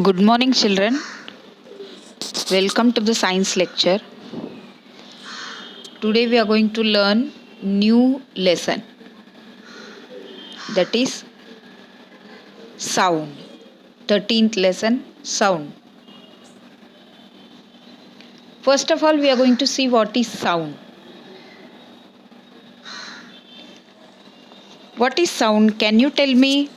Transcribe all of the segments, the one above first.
Good morning, children. Welcome to the science lecture. Today we are going to learn new lesson, that is sound. 13th lesson, sound. First of all, we are going to see what is sound. What is sound? Can you tell me?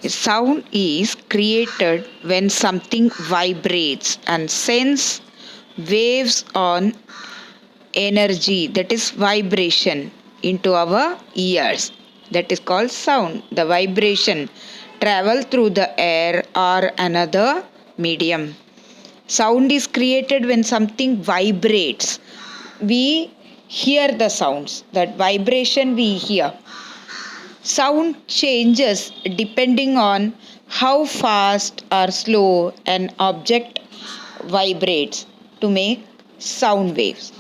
Sound is created when something vibrates and sends waves on energy, that is vibration, into our ears. That is called sound. The vibration travel through the air or another medium. Sound is created when something vibrates. We hear the sounds. That vibration we hear. Sound changes depending on how fast or slow an object vibrates to make sound waves.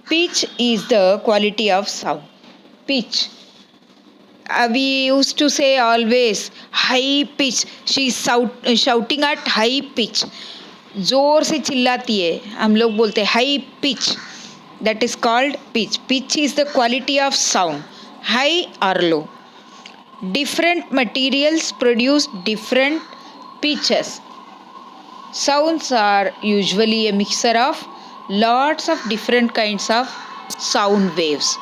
Pitch is the quality of sound. Pitch. We used to say always high pitch. She is shouting at high pitch. जोर से चिल्लाती है. हम लोग बोलते हैं high pitch. That is called pitch. Pitch is the quality of sound. High or low. Different materials produce different pitches. Sounds are usually a mixture of lots of different kinds of sound waves.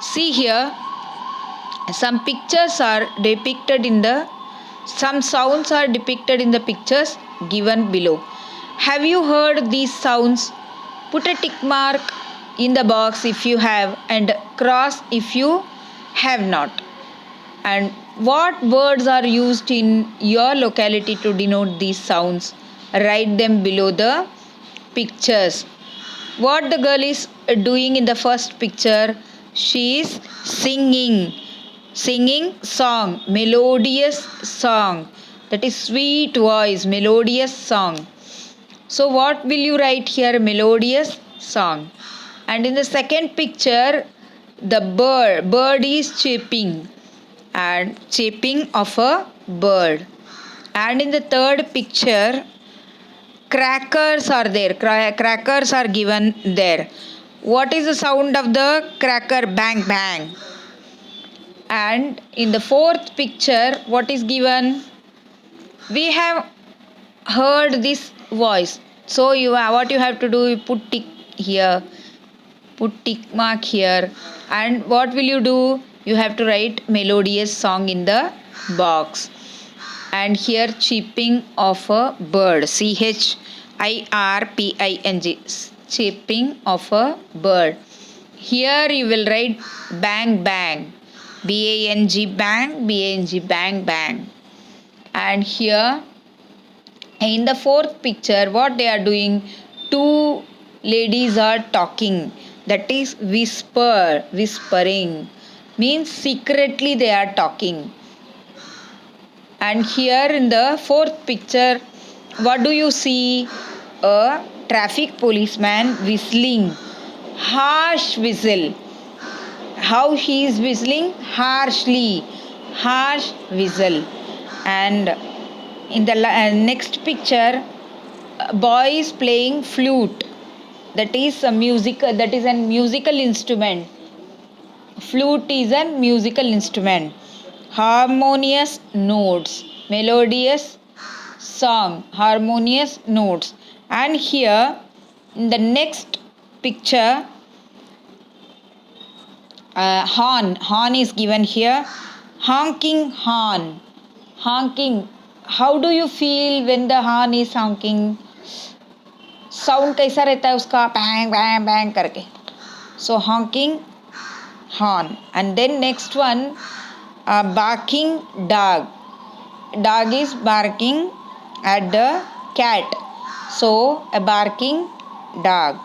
See here, some pictures are depicted in the, some sounds are depicted in the pictures given below. Have you heard these sounds? Put a tick mark in the box if you have and cross if you have not. And what words are used in your locality to denote these sounds? Write them below the pictures. What the girl is doing in the first picture? She is singing. Singing song. Melodious song. That is sweet voice. Melodious song. So what will you write here? Melodious song. And in the second picture, the bird is chirping. And chirping of a bird. And in the third picture, crackers are there. Crackers are given there. What is the sound of the cracker? Bang, bang. And in the fourth picture, what is given? We have heard this voice. So what you have to do, you put tick here. Put tick mark here. And what will you do? You have to write melodious song in the box. And here chirping of a bird. CHIRPING. Chirping of a bird. Here you will write bang bang. BANG bang. BANG bang bang. And here in the fourth picture, what they are doing? Two ladies are talking. That is whispering. Means secretly they are talking. And here in the fourth picture, what do you see? A traffic policeman whistling. Harsh whistle. How he is whistling? Harshly. Harsh whistle. And in the next picture, a boy is playing flute. That is a musical instrument. Flute is a musical instrument. Harmonious notes. Melodious song. Harmonious notes. And here in the next picture, horn is given here. Honking horn. Honking. How do you feel when the horn is honking? Sound कैसा रहता है उसका? Bang bang bang करके. So honking horn. And then next one, barking dog. Dog is barking at the cat. So a barking dog.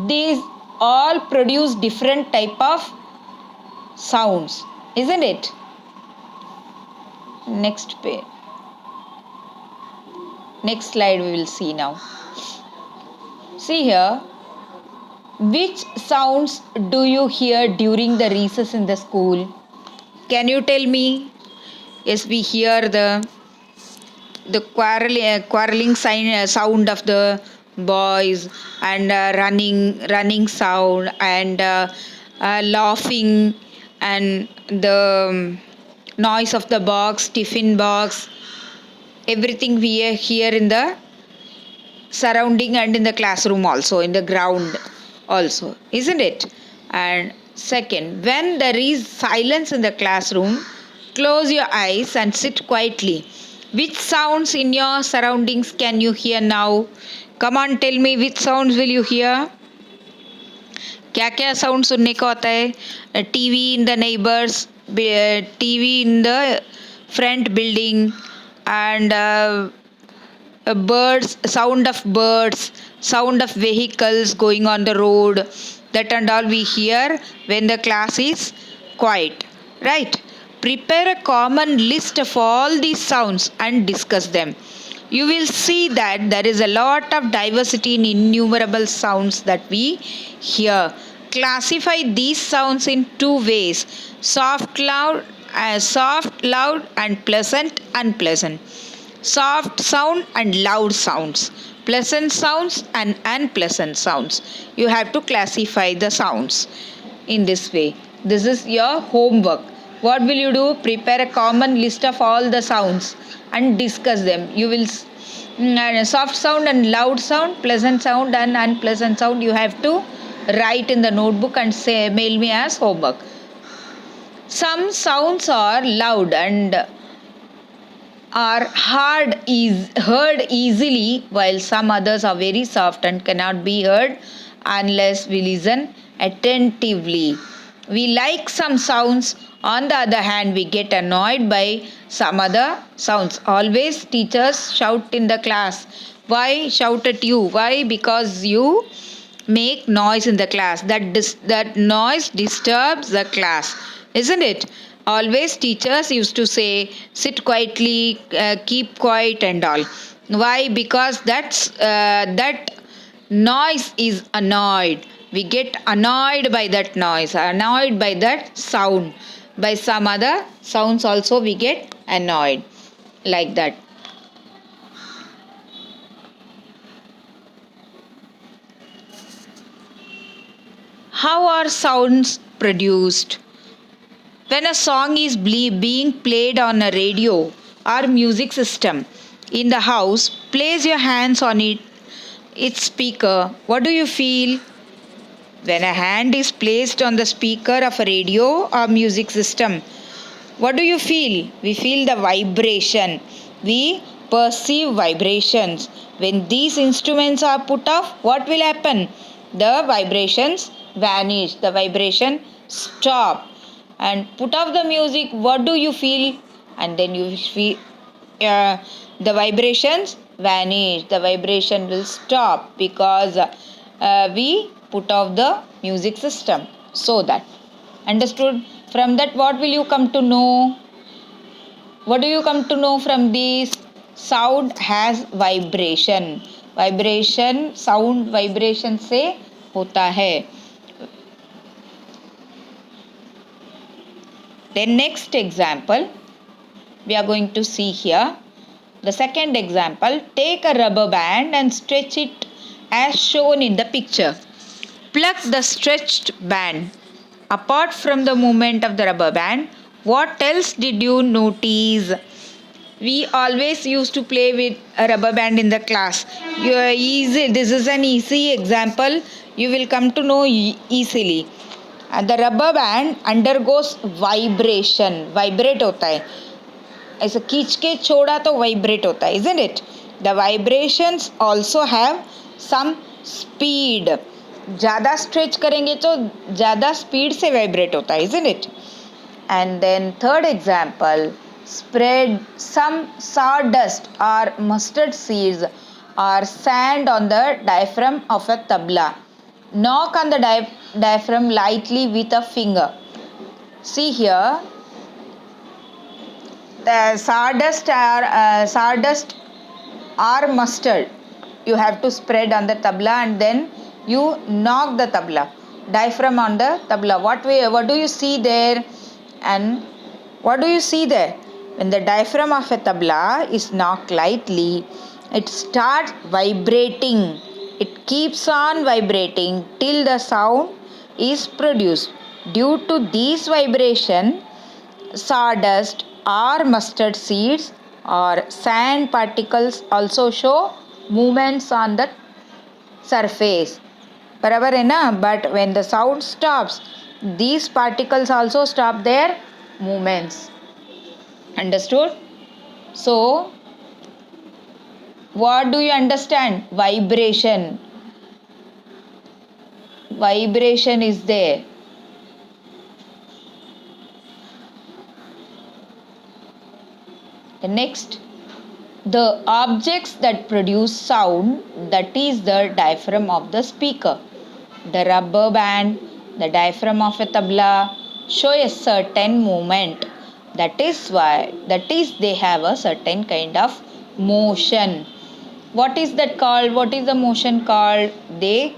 These all produce different type of sounds, isn't it? Next page. Next slide we will see now. See here. Which sounds do you hear during the recess in the school? Can you tell me? Yes, we hear the quarreling sound of the boys, and running sound, and laughing, and the noise of the box, tiffin box, everything we hear in the surrounding and in the classroom, also in the ground also, isn't it? And second, when there is silence in the classroom, close your eyes and sit quietly. Which sounds in your surroundings can you hear now? Come on, tell me, which sounds will you hear? क्या क्या sound सुनने को आता है? TV in the neighbours, TV in the front building, and birds, sound of vehicles going on the road, that and all we hear when the class is quiet, right? Prepare a common list of all these sounds and discuss them. You will see that there is a lot of diversity in innumerable sounds that we hear. Classify these sounds in two ways: soft, loud, and pleasant, unpleasant. Soft sound and loud sounds, pleasant sounds and unpleasant sounds. You have to classify the sounds in this way. This is your homework. What will you do? Prepare a common list of all the sounds and discuss them. You will soft sound and loud sound, pleasant sound and unpleasant sound. You have to write in the notebook and say mail me as homework. Some sounds are loud and are heard easily, while some others are very soft and cannot be heard unless we listen attentively. We like some sounds, on the other hand, we get annoyed by some other sounds. Always teachers shout in the class. Why shout at you? Why? Because you make noise in the class. That noise disturbs the class, isn't it? Always teachers used to say sit quietly, keep quiet and all. Why? Because that noise is annoyed. We get annoyed by that noise, annoyed by that sound. By some other sounds also we get annoyed, like that. How are sounds produced? When a song is being played on a radio or music system in the house, place your hands on its speaker. What do you feel? When a hand is placed on the speaker of a radio or music system, what do you feel? We feel the vibration. We perceive vibrations. When these instruments are put off, what will happen? The vibrations vanish. The vibration stop. And put off the music, what do you feel? And then you feel the vibrations vanish. The vibration will stop because we put off the music system. So that. Understood? From that, what will you come to know? What do you come to know from this? Sound has vibration. Vibration, sound vibration से होता है. Then next example, we are going to see here. The second example, take a rubber band and stretch it as shown in the picture. Pluck the stretched band. Apart from the movement of the rubber band, what else did you notice? We always used to play with a rubber band in the class. This is an easy example. You will come to know easily. The rubber band undergoes vibration. Vibrate होता है. ऐसा खींच के छोड़ा तो vibrate होता है, isn't it? The vibrations also have some speed. ज़्यादा stretch करेंगे तो ज़्यादा speed से vibrate होता है, isn't it? And then third example, spread some sawdust or mustard seeds or sand on the diaphragm of a tabla. Knock on the diaphragm lightly with a finger. See here, the sawdust or mustard you have to spread on the tabla, and then you knock the tabla, diaphragm on the tabla. What do you see there? And what do you see there? When the diaphragm of a tabla is knocked lightly, it starts vibrating. It keeps on vibrating till the sound is produced. Due to this vibration, sawdust or mustard seeds or sand particles also show movements on the surface. Barabar hai na? But when the sound stops, these particles also stop their movements. Understood? So, what do you understand? Vibration. Vibration is there. Next, the objects that produce sound, that is the diaphragm of the speaker. The rubber band, the diaphragm of a tabla show a certain movement. That is they have a certain kind of motion. What is that called? What is the motion called? They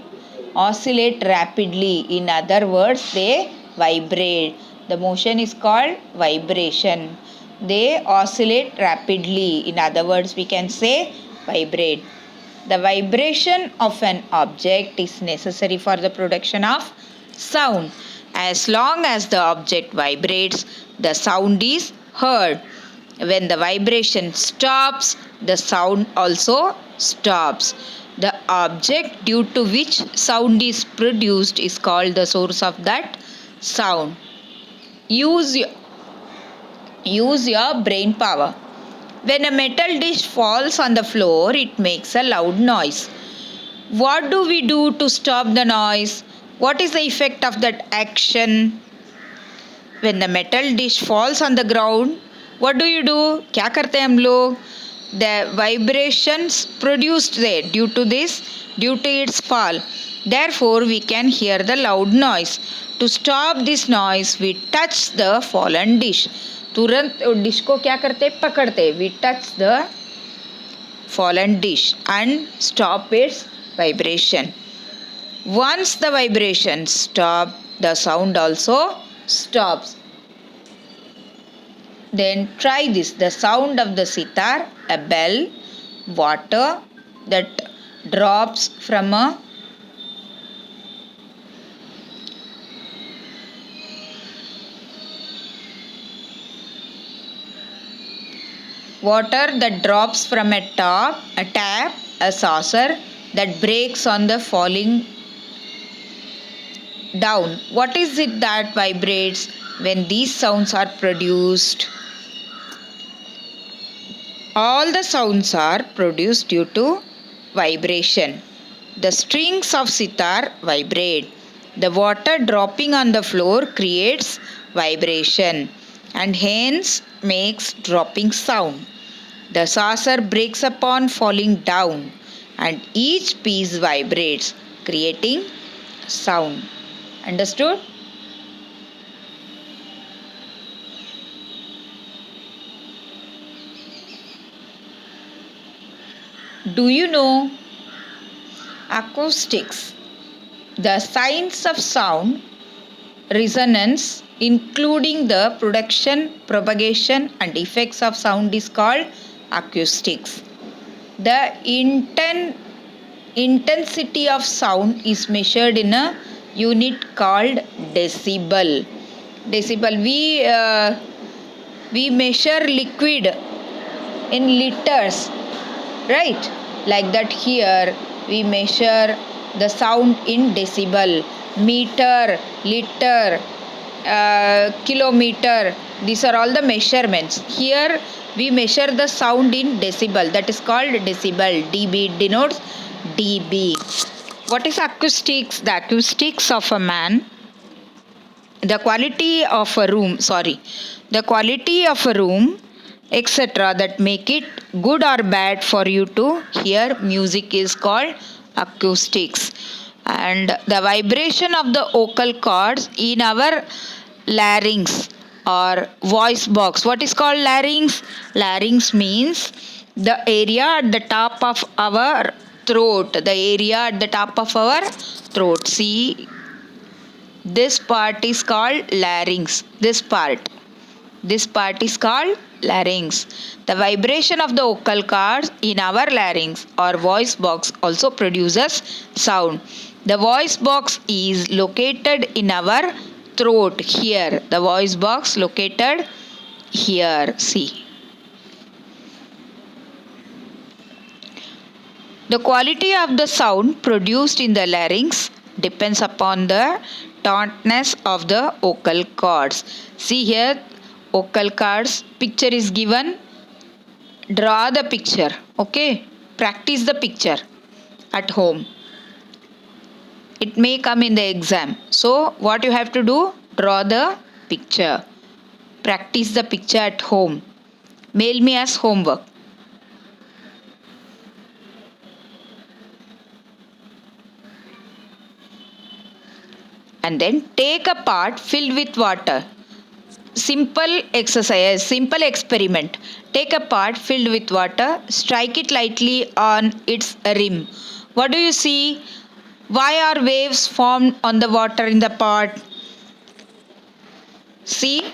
oscillate rapidly. In other words, they vibrate. The motion is called vibration. They oscillate rapidly. In other words, we can say vibrate. The vibration of an object is necessary for the production of sound. As long as the object vibrates, the sound is heard. When the vibration stops, the sound also stops. The object due to which sound is produced is called the source of that sound. Use your brain power. When a metal dish falls on the floor, it makes a loud noise. What do we do to stop the noise? What is the effect of that action? When the metal dish falls on the ground, what do? क्या करते हैं हम लोग? The vibrations produced there due to its fall. Therefore, we can hear the loud noise. To stop this noise, we touch the fallen dish. तुरंत dish को क्या करते? पकड़ते. We touch the fallen dish and stop its vibration. Once the vibration stops, the sound also stops. Then try this. The sound of the sitar, a bell, water that drops from a tap, a saucer that breaks on the falling down. What is it that vibrates when these sounds are produced? All the sounds are produced due to vibration. The strings of sitar vibrate. The water dropping on the floor creates vibration and hence makes dropping sound. The saucer breaks upon falling down and each piece vibrates, creating sound. Understood? Do you know acoustics? The science of sound, resonance, including the production, propagation, and effects of sound is called acoustics. The intensity of sound is measured in a unit called decibel. Decibel. We measure liquid in liters, right? Like that here we measure the sound in decibel. Meter, liter, kilometer, these are all the measurements. Here we measure the sound in decibel, that is called decibel. dB denotes dB. What is acoustics? The acoustics of a man, the quality of a room, etc., that make it good or bad for you to hear music is called acoustics. And the vibration of the vocal cords in our larynx or voice box. What is called larynx? Larynx means the area at the top of our throat. See, this part is called larynx. This part. This part is called larynx. The vibration of the vocal cords in our larynx or voice box also produces sound. The voice box is located in our throat here. The voice box located here. See. The quality of the sound produced in the larynx depends upon the tautness of the vocal cords. See here, vocal cords picture is given. Draw the picture. Okay, practice the picture at home. It may come in the exam. So what you have to do? Draw the picture. Practice the picture at home. Mail me as homework. And then take a pot filled with water. Simple exercise, simple experiment. Take a pot filled with water, strike it lightly on its rim. What do you see? Why are waves formed on the water in the pot? See,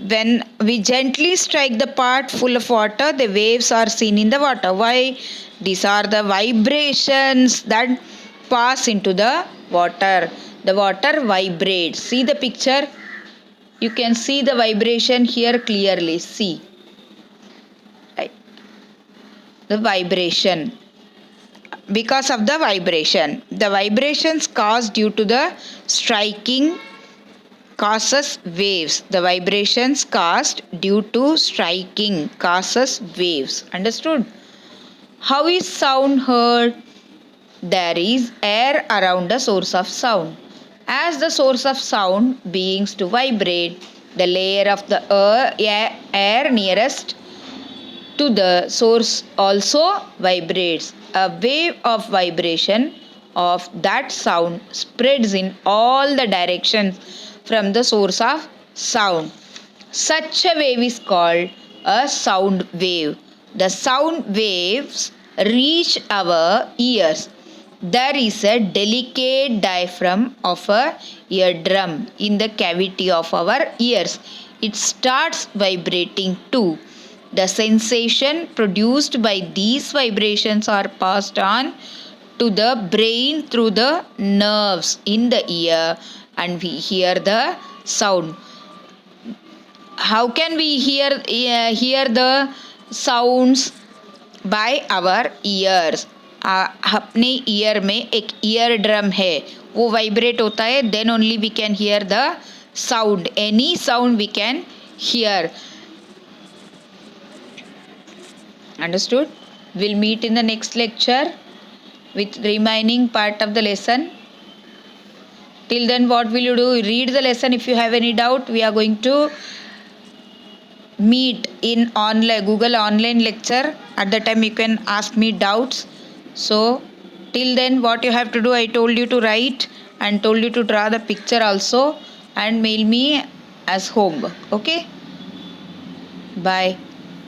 when we gently strike the pot full of water, the waves are seen in the water. Why? These are the vibrations that pass into the water. The water vibrates. See the picture? You can see the vibration here clearly. See. Right. The vibration. Because of the vibration. The vibrations caused due to the striking causes waves. The vibrations caused due to striking causes waves. Understood? How is sound heard? There is air around the source of sound. As the source of sound begins to vibrate, the layer of the air nearest to the source also vibrates. A wave of vibration of that sound spreads in all the directions from the source of sound. Such a wave is called a sound wave. The sound waves reach our ears. There is a delicate diaphragm of a eardrum in the cavity of our ears. It starts vibrating too. The sensation produced by these vibrations are passed on to the brain through the nerves in the ear, and we hear the sound. How can we hear the sounds? By our ears. अपने ear में एक ear drum है, वो vibrate होता है, then only we can hear the sound. Any sound we can hear. Understood? We'll meet in the next lecture with remaining part of the lesson. Till then, what will you do? Read the lesson. If you have any doubt, we are going to meet in online Google online lecture. At the time you can ask me doubts. So till then, what you have to do, I told you to write and told you to draw the picture also and mail me as homework. Okay, bye.